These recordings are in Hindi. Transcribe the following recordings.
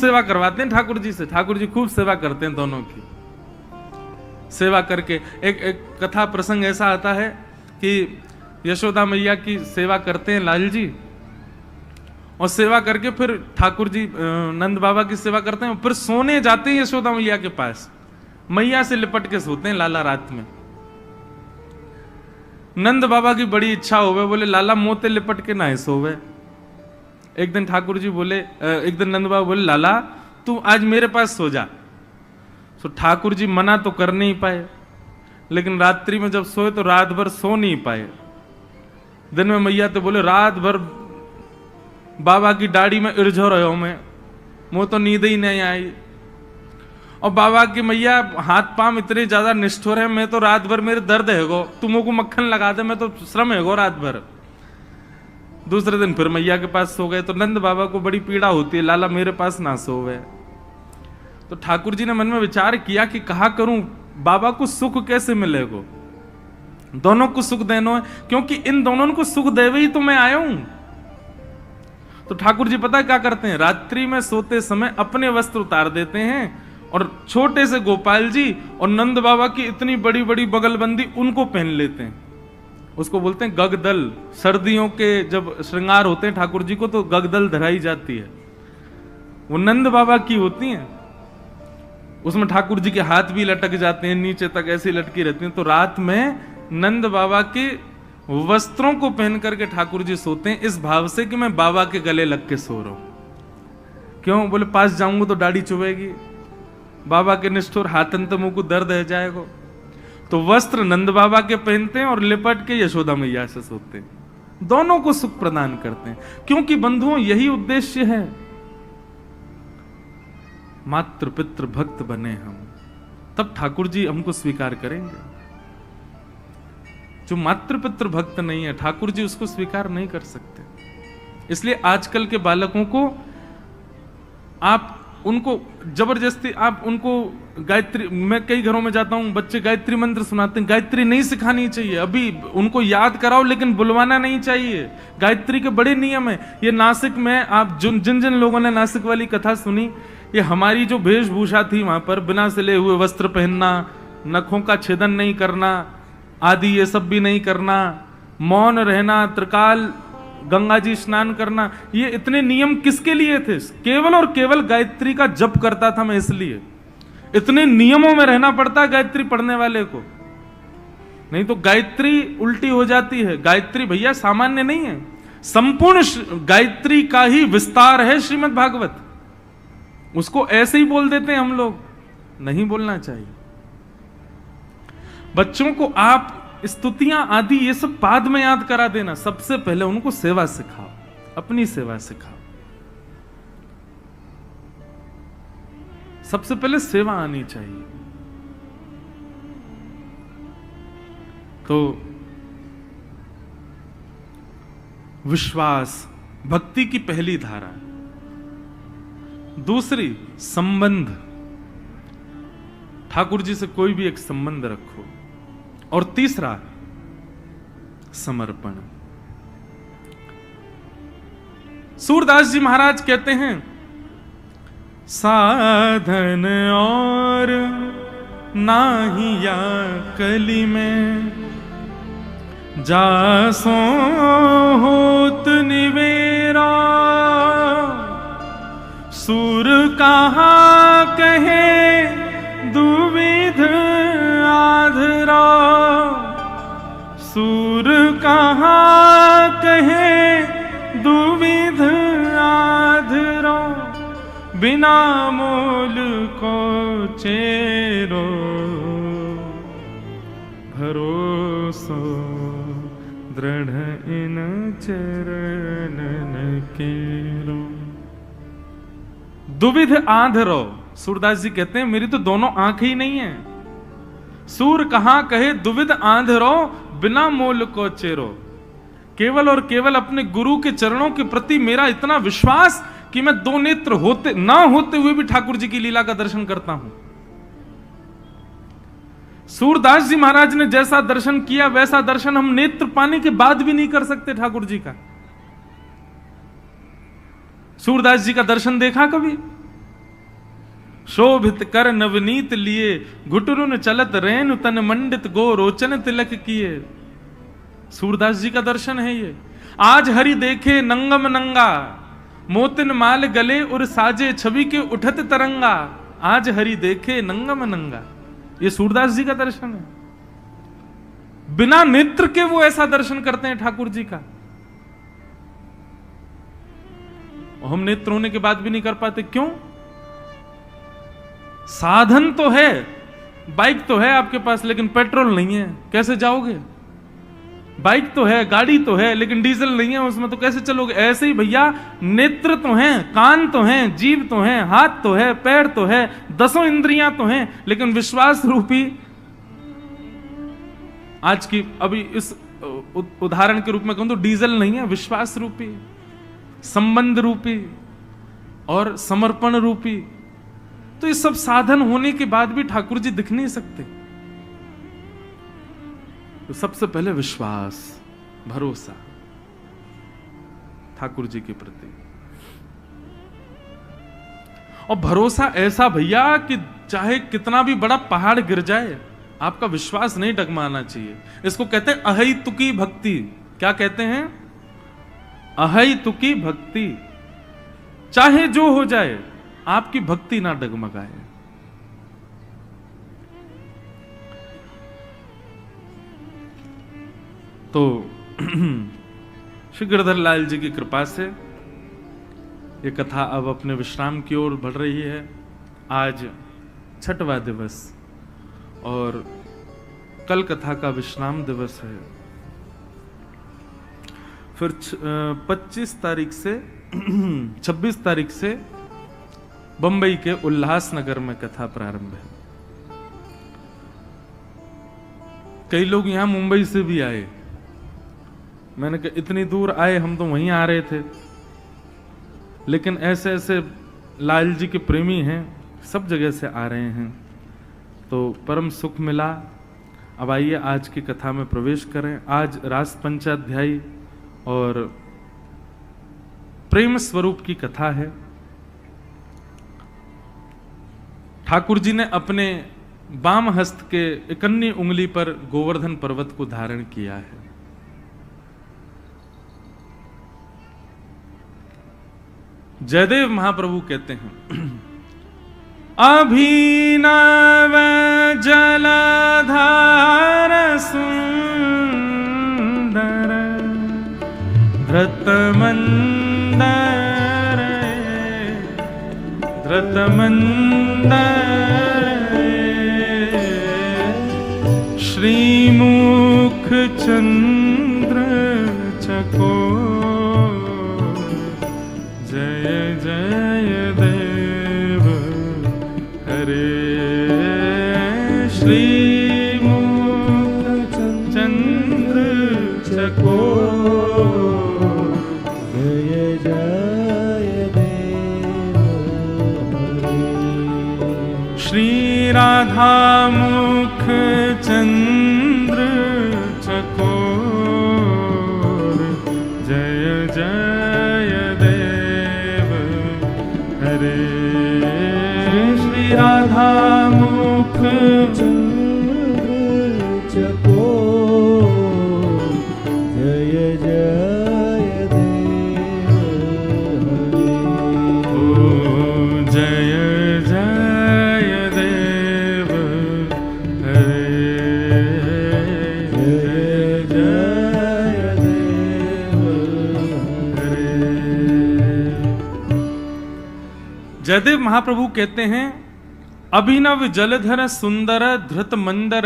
सेवा करवाते हैं ठाकुर जी से। ठाकुर जी खूब सेवा करते हैं दोनों की। सेवा करके एक कथा प्रसंग ऐसा आता है कि यशोदा मैया की सेवा करते हैं लाल जी, और सेवा करके फिर ठाकुर जी नंद बाबा की सेवा करते हैं, फिर सोने जाते हैं यशोदा मैया के पास। मैया से लिपट के सोते हैं लाला रात में। नंद बाबा की बड़ी इच्छा होवे, बोले लाला मोते लिपट के ना सोवे। एक दिन ठाकुर जी बोले, एक दिन नंद बाबा बोले लाला तू आज मेरे पास सो जा। तो ठाकुर जी मना तो कर नहीं पाए, लेकिन रात्रि में जब सोए तो रात भर सो नहीं पाए। दिन में मैया तो बोले रात भर बाबा की दाढ़ी में इर्झो रहो मैं, मुझे तो नींद ही नहीं आई। और बाबा की मैया हाथ पांव इतने ज्यादा निष्ठुर है, मैं तो रात भर मेरे दर्द है गो, तुमको को मक्खन लगा दे, मैं तो श्रम है गो रात भर। दूसरे दिन फिर मैया के पास सो गए। तो नंद बाबा को बड़ी पीड़ा होती है, लाला मेरे पास ना सोवे। तो ठाकुर जी ने मन में विचार किया कि कहा करूं बाबा को सुख कैसे मिलेगा, दोनों को सुख देना है, क्योंकि इन दोनों को सुख देवे ही तो मैं आया हूं। तो ठाकुर जी पता क्या करते हैं, रात्रि में सोते समय अपने वस्त्र उतार देते हैं और छोटे से गोपाल जी और नंद बाबा की इतनी बड़ी बड़ी बगलबंदी उनको पहन लेते हैं। उसको बोलते हैं गगदल। सर्दियों के जब श्रृंगार होते हैं ठाकुर जी को तो गगदल धराई जाती है, वो नंद बाबा की होती हैं। उसमें ठाकुर जी के हाथ भी लटक जाते हैं, नीचे तक ऐसी लटकी रहती हैं। तो रात में नंद बाबा के वस्त्रों को पहन करके ठाकुर जी सोते हैं, इस भाव से कि मैं बाबा के गले लग के सो रहा हूं। क्यों बोले पास जाऊंगा तो दाढ़ी चुभेगी, बाबा के निष्ठुर हाथन तो मुंह को दर्द है जाएगा। तो वस्त्र नंद बाबा के पहनते हैं और लिपट के यशोदा मैया से सोते हैं। दोनों को सुख प्रदान करते हैं, क्योंकि बंधुओं यही उद्देश्य है, मातृ पितृ भक्त बने हम, तब ठाकुर जी हमको स्वीकार करेंगे। जो मातृ पितृ भक्त नहीं है ठाकुर जी उसको स्वीकार नहीं कर सकते। इसलिए आजकल के बालकों को आप उनको जबरदस्ती आप उनको गायत्री, मैं कई घरों में जाता हूं, बच्चे गायत्री मंत्र सुनाते हैं, गायत्री नहीं सिखानी चाहिए। अभी उनको याद कराओ लेकिन बुलवाना नहीं चाहिए। गायत्री के बड़े नियम है। ये नासिक में आप जिन जिन लोगों ने नासिक वाली कथा सुनी, ये हमारी जो वेशभूषा थी वहां पर बिना सिले हुए वस्त्र पहनना, नखों का छेदन नहीं करना आदि, ये सब भी नहीं करना, मौन रहना, त्रिकाल गंगा जी स्नान करना, ये इतने नियम किसके लिए थे? केवल और केवल गायत्री का जप करता था मैं, इसलिए इतने नियमों में रहना पड़ता है गायत्री पढ़ने वाले को, नहीं तो गायत्री उल्टी हो जाती है। गायत्री भैया सामान्य नहीं है, संपूर्ण गायत्री का ही विस्तार है श्रीमद् भागवत। उसको ऐसे ही बोल देते हैं हम लोग, नहीं बोलना चाहिए। बच्चों को आप स्तुतियां आदि ये सब बाद में याद करा देना, सबसे पहले उनको सेवा सिखाओ, अपनी सेवा सिखाओ। सबसे पहले सेवा आनी चाहिए। तो विश्वास भक्ति की पहली धारा, दूसरी संबंध, ठाकुर जी से कोई भी एक संबंध रखो, और तीसरा समर्पण। सूरदास जी महाराज कहते हैं साधन और नाहिया कली में, जासो होत निवेरा, सूर कहा कहे दुविध आधरा, सूर कहा कहे दुविध आधरा, बिना मोल को चेरो, भरोसो दृढ़ इन चरणन केरो। दुविध आधरो, सूरदास जी कहते हैं मेरी तो दोनों आंखें ही नहीं है। सूर कहां कहे दुविध आंधरो, बिना मोल को चेरो। केवल और केवल अपने गुरु के चरणों के प्रति मेरा इतना विश्वास कि मैं दो नेत्र होते ना होते हुए भी ठाकुर जी की लीला का दर्शन करता हूं। सूरदास जी महाराज ने जैसा दर्शन किया वैसा दर्शन हम नेत्र पाने के बाद भी नहीं कर सकते ठाकुर जी का। सूरदास जी का दर्शन देखा कभी? शोभित कर नवनीत लिए, घुटरुन चलत रेनु तन मंडित गो रोचन तिलक किए। सूरदास जी का दर्शन है ये। आज हरि देखे नंगम नंगा, मोतिन माल गले और साजे छवि के उठत तरंगा। आज हरि देखे नंगम नंगा, ये सूरदास जी का दर्शन है। बिना नेत्र के वो ऐसा दर्शन करते हैं ठाकुर जी का। हम नेत्र होने के बाद भी नहीं कर पाते, क्यों? साधन तो है, बाइक तो है आपके पास, लेकिन पेट्रोल नहीं है, कैसे जाओगे? बाइक तो है, गाड़ी तो है, लेकिन डीजल नहीं है उसमें, तो कैसे चलोगे? ऐसे ही भैया, नेत्र तो हैं, कान तो हैं, जीभ तो हैं, हाथ तो है, पैर तो है, 10 इंद्रियां तो हैं, लेकिन विश्वास रूपी, आज की अभी इस उदाहरण के रूप में कहूं तो डीजल नहीं है, विश्वास रूपी, संबंध रूपी और समर्पण रूपी। तो ये सब साधन होने के बाद भी ठाकुर जी दिख नहीं सकते। तो सबसे पहले विश्वास, भरोसा ठाकुर जी के प्रति, और भरोसा ऐसा भैया कि चाहे कितना भी बड़ा पहाड़ गिर जाए, आपका विश्वास नहीं डगमाना चाहिए। इसको कहते हैं अहैतुकी भक्ति। क्या कहते हैं? अहैतुकी भक्ति। चाहे जो हो जाए, आपकी भक्ति ना डगमगाए। तो श्री गिरधर लाल जी की कृपा से ये कथा अब अपने विश्राम की ओर बढ़ रही है। आज 6वां दिवस और कल कथा का विश्राम दिवस है। फिर 25 तारीख से 26 तारीख से बंबई के उल्लासनगर में कथा प्रारंभ है। कई लोग यहां मुंबई से भी आए। मैंने कहा इतनी दूर आए, हम तो वहीं आ रहे थे, लेकिन ऐसे ऐसे लाल जी के प्रेमी हैं, सब जगह से आ रहे हैं, तो परम सुख मिला। अब आइए आज की कथा में प्रवेश करें। आज रास पंचाध्यायी और प्रेम स्वरूप की कथा है। ठाकुर जी ने अपने बाम हस्त के इकन्नी उंगली पर गोवर्धन पर्वत को धारण किया है। जयदेव महाप्रभु कहते हैं, अभिनव जलधार सुंदर धृतमंदर श्रीमुख चंद्र चकोर जय जय देव हरे। श्रीमुख चंद्र चकोर जय जय देव हरे। श्री राधा मुख चंद्र चकोर जय जय देव हरे। श्री राधा मुख चंद्र चकोर जय जय देव हरे। ओ जय जय देव हरे। जय जय देव हरे। जयदेव महाप्रभु कहते हैं, अभिनव जलधर सुंदर धृत मंदर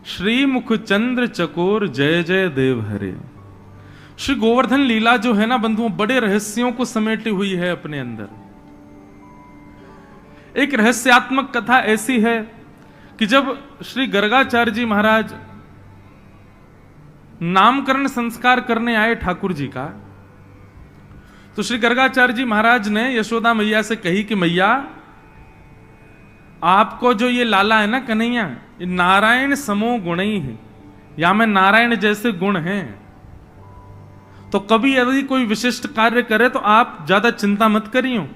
श्रीमुख चंद्र चकोर जय जय देव हरे। श्री गोवर्धन लीला जो है ना बंधुओं, बड़े रहस्यों को समेटी हुई है अपने अंदर। एक रहस्यात्मक कथा ऐसी है कि जब श्री गर्गाचार्य जी महाराज नामकरण संस्कार करने आए ठाकुर जी का, तो श्री गर्गाचार्य जी महाराज ने यशोदा मैया से कही कि मैया, आपको जो ये लाला है ना कन्हैया, ये नारायण समो गुण ही है, या में नारायण जैसे गुण हैं, तो कभी यदि कोई विशिष्ट कार्य करे तो आप ज्यादा चिंता मत करियो।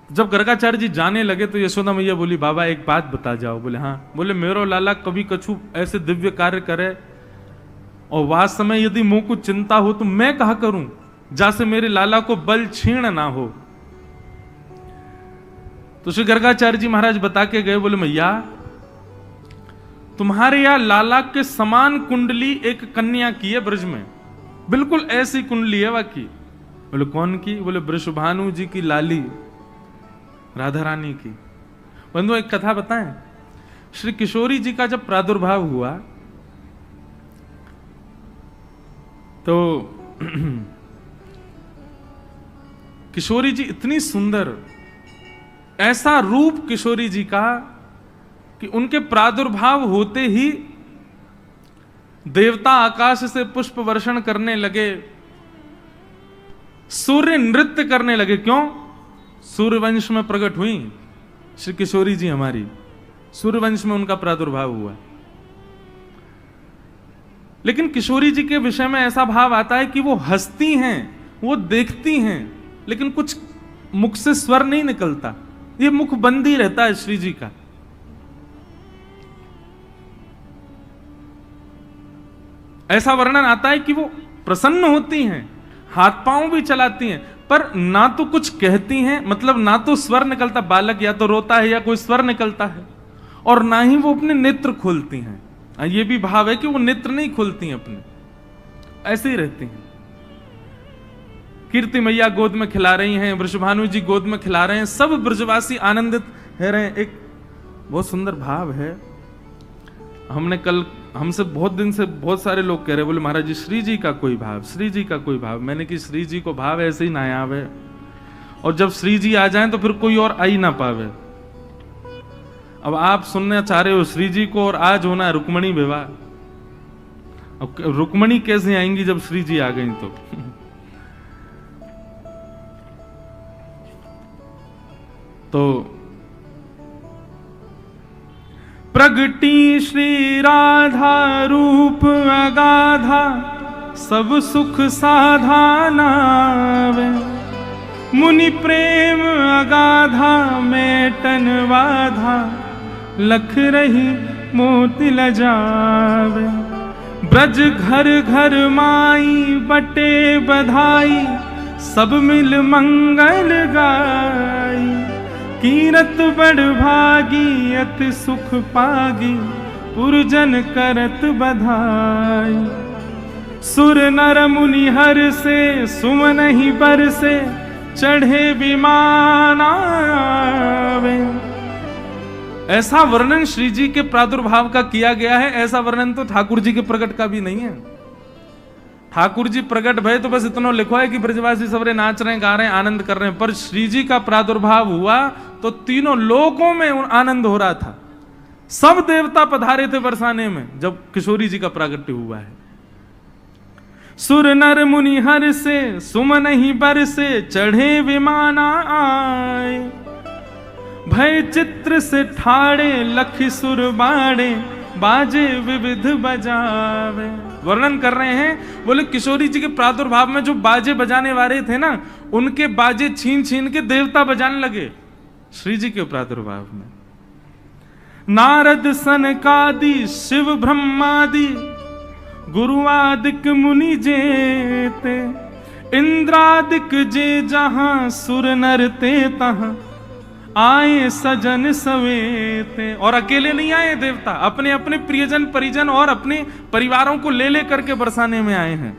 जब गर्गाचार्य जी जाने लगे तो यशोदा मैया बोली, बाबा एक बात बता जाओ। बोले हाँ। बोले मेरो लाला कभी कछु ऐसे दिव्य कार्य करे और वास्तव में यदि मुंह को चिंता हो तो मैं कहा करूं, जैसे मेरे लाला को बल छीण ना हो। तो श्री गर्गाचार्य जी महाराज बता के गए, बोले मैया तुम्हारे यहां लाला के समान कुंडली एक कन्या की है ब्रज में, बिल्कुल ऐसी कुंडली है वाकी। बोले कौन की? बोले वृषभानु जी की लाली राधा रानी की। बंधु एक कथा बताएं, श्री किशोरी जी का जब प्रादुर्भाव हुआ तो किशोरी जी इतनी सुंदर, ऐसा रूप किशोरी जी का कि उनके प्रादुर्भाव होते ही देवता आकाश से पुष्प वर्षण करने लगे, सूर्य नृत्य करने लगे। क्यों? सूर्यवंश में प्रकट हुई श्री किशोरी जी हमारी, सूर्यवंश में उनका प्रादुर्भाव हुआ। लेकिन किशोरी जी के विषय में ऐसा भाव आता है कि वो हंसती हैं, वो देखती हैं, लेकिन कुछ मुख से स्वर नहीं निकलता, ये मुख बंद ही रहता है श्री जी का। ऐसा वर्णन आता है कि वो प्रसन्न होती हैं, हाथ पांव भी चलाती हैं, पर ना तो कुछ कहती हैं, मतलब ना तो स्वर निकलता, बालक या तो रोता है या कोई स्वर निकलता है, और ना ही वो अपने नेत्र खोलती हैं। ये भी भाव है कि वो नेत्र नहीं खोलती हैं अपने, ऐसे ही रहती हैं। कीर्ति मैया गोद में खिला रही हैं, वृषभानु जी गोद में खिला रहे हैं, सब ब्रजवासी आनंदित है रहे हैं। एक बहुत सुंदर भाव है। हमने कल, हमसे बहुत दिन से बहुत सारे लोग कह रहे, बोले महाराज जी श्री जी का कोई भाव, श्री जी का कोई भाव। मैंने कि श्री जी को भाव ऐसे ही ना आवे, और जब श्री जी आ जाएं तो फिर कोई और आ ही ना पावे। अब आप सुनना चाह रहे हो श्री जी को, और आज होना है रुक्मणी विवाह। अब रुक्मणी कैसे आएंगी जब श्री जी आ गई? तो प्रगटी श्री राधा रूप अगाधा, सब सुख साधा नावे, मुनि प्रेम अगाधा मेटन वाधा, लख रही मोति लजावे। ब्रज घर घर माई बटे बधाई, सब मिल मंगल गाई। कीरत बड़ भागी अति सुख पागी, पुरजन करत बधाई। सुर नर मुनि हर से सुमन ही बर से, चढ़े विमान आवे। ऐसा वर्णन श्री जी के प्रादुर्भाव का किया गया है, ऐसा वर्णन तो ठाकुर जी के प्रकट का भी नहीं है। ठाकुर जी प्रकट भय तो बस इतना लिखो है कि ब्रजवासी सबरे नाच रहे हैं, गा रहे हैं, आनंद कर रहे हैं, पर श्री जी का प्रादुर्भाव हुआ तो तीनों लोकों में आनंद हो रहा था। सब देवता पधारे थे बरसाने में जब किशोरी जी का प्रागट्य हुआ है। सुर नर मुनि हर से सुमन ही बर से, चढ़े विमाना आए। भय चित्र से ठाड़े लखी सुर बाड़े, बाजे विविध बजावे। वर्णन कर रहे हैं, बोले किशोरी जी के प्रादुर्भाव में जो बाजे बजाने वाले थे ना, उनके बाजे छीन छीन के देवता बजाने लगे श्री जी के प्रादुर्भाव में। नारद सनकादि शिव ब्रह्मादि, गुरुआदिक मुनि जेते। इंद्रादिक जे जहां सुर नर ते तहां, आए सजन सवेते। और अकेले नहीं आए देवता, अपने अपने प्रियजन परिजन और अपने परिवारों को ले लेकर के बरसाने में आए हैं।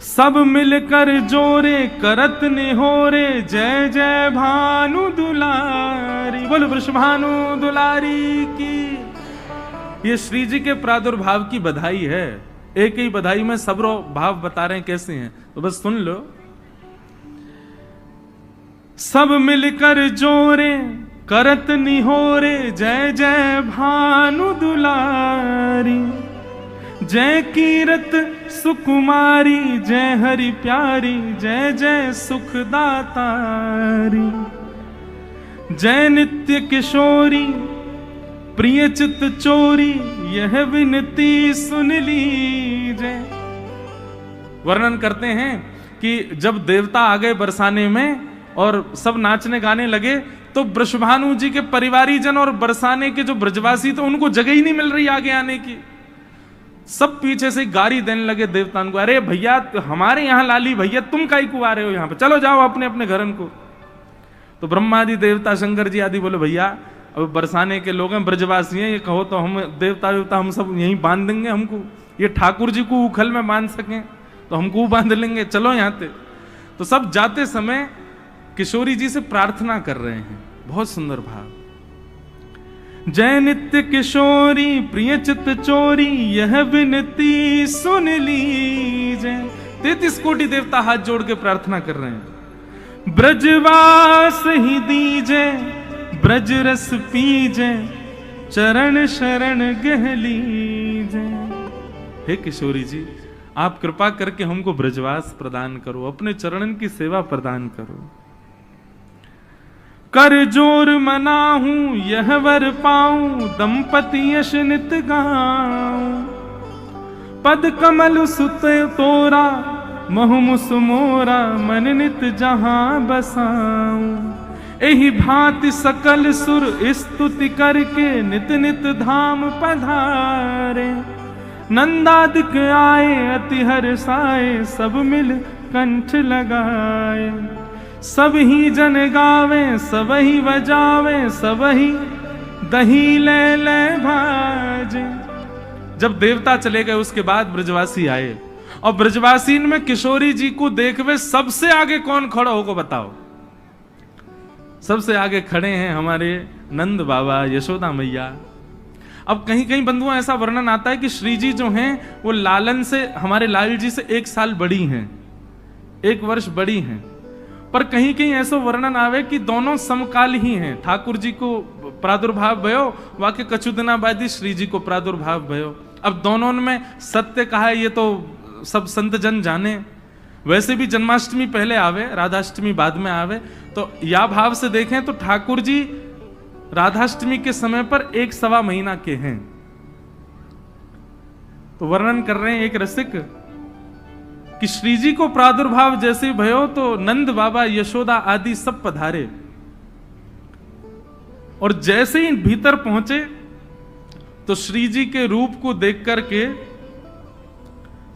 सब मिलकर जोरे करत निहोरे, जय जय भानु दुलारी। बोल वृषभानु दुलारी की। ये श्री जी के प्रादुर्भाव की बधाई है। एक ही बधाई में सब भाव बता रहे हैं कैसे हैं, तो बस सुन लो। सब मिलकर जोरे करत निहोरे, जय जय भानु दुलारी। जय कीरत सुकुमारी, जय हरि प्यारी, जय जय सुखदातारी। जय नित्य किशोरी, प्रिय चित चोरी, यह विनती सुन लीजय। वर्णन करते हैं कि जब देवता आ गए बरसाने में और सब नाचने गाने लगे, तो वृषभानु जी के परिवारीजन और बरसाने के जो ब्रजवासी थे उनको जगह ही नहीं मिल रही आगे आने की। सब पीछे से गारी देने लगे देवताओं को, अरे भैया हमारे यहाँ लाली भैया, तुम काई को आ रहे हो यहाँ पे, चलो जाओ अपने अपने घरन को। तो ब्रह्मादि देवता शंकर जी आदि बोले भैया अब बरसाने के लोग हैं, ब्रजवासी हैं, ये कहो तो हम देवता हम सब यहीं बांध देंगे, हमको ये ठाकुर जी को उखल में बांध सकें तो हमको बांध लेंगे, चलो यहाँ पे। तो सब जाते समय किशोरी जी से प्रार्थना कर रहे हैं, बहुत सुंदर भाव। जय नित्य किशोरी प्रिय चित चोरी, यह विनती सुन लीजिए। 33 कोटि देवता हाथ जोड़ के प्रार्थना कर रहे हैं, ब्रजवास ही दीजे, ब्रज रस पीजे, चरण शरण गह लीजे। हे किशोरी जी, आप कृपा करके हमको ब्रजवास प्रदान करो, अपने चरणन की सेवा प्रदान करो। कर जोर मनाहूं यह वर पाऊं, दंपति यश नित गाऊं। पद कमल सुत तोरा, महु मुस मोरा, मन नित जहां बसाऊं। एहि भांति सकल सुर स्तुति करके, नित नित धाम पधारे। नंदादिक आए अति हर्षाए, सब मिल कंठ लगाए। सब ही जन गावे, सब ही बजावे, सब ही दही ले ले भाजे। जब देवता चले गए उसके बाद ब्रजवासी आए, और ब्रजवासी में किशोरी जी को देखवे सबसे आगे कौन खड़ा होगा बताओ? सबसे आगे खड़े हैं हमारे नंद बाबा, यशोदा मैया। अब कहीं कहीं बंधुओं ऐसा वर्णन आता है कि श्री जी जो हैं वो लालन से, हमारे लाल जी से 1 साल बड़ी हैं, 1 वर्ष बड़ी हैं। पर कहीं कहीं ऐसा वर्णन आवे कि दोनों समकाल ही हैं। ठाकुर जी को प्रादुर्भाव भयो, वाके कछु दिना बाद ही श्री जी को प्रादुर्भाव भयो। अब दोनों में सत्य कहा है ये तो सब संत जन जाने। वैसे भी जन्माष्टमी पहले आवे, राधाष्टमी बाद में आवे। तो या भाव से देखें तो ठाकुर जी राधाष्टमी के समय पर 1 सवा महीना के हैं। तो वर्णन कर रहे हैं एक रसिक कि श्री जी को प्रादुर्भाव जैसे भयो तो नंद बाबा, यशोदा आदि सब पधारे, और जैसे ही भीतर पहुंचे तो श्री जी के रूप को देख करके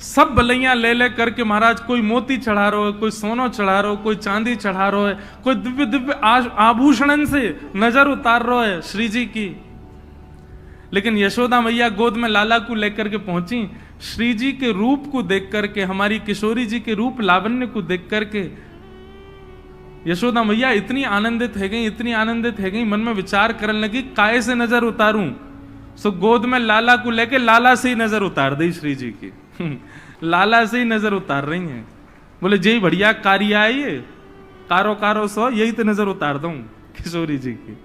सब बलैया ले ले करके महाराज, कोई मोती चढ़ा रहा है, कोई सोनो चढ़ा रहा है, कोई चांदी चढ़ा रहा है, कोई दिव्य दिव्य आभूषणन से नजर उतार रहा है श्री जी की। लेकिन यशोदा मैया गोद में लाला को लेकर के पहुंची, श्री जी के रूप को देख करके, हमारी किशोरी जी के रूप लावण्य को देख करके यशोदा मैया इतनी आनंदित है गई, इतनी आनंदित है गई, मन में विचार करने लगी काय से नजर उतारूं। सो गोद में लाला को लेके लाला से ही नजर उतार दी श्री जी की। लाला से ही नजर उतार रही हैं। बोले जय बढ़िया कार्य आई, कारो कारो सो, यही तो नजर उतार दूं किशोरी जी की।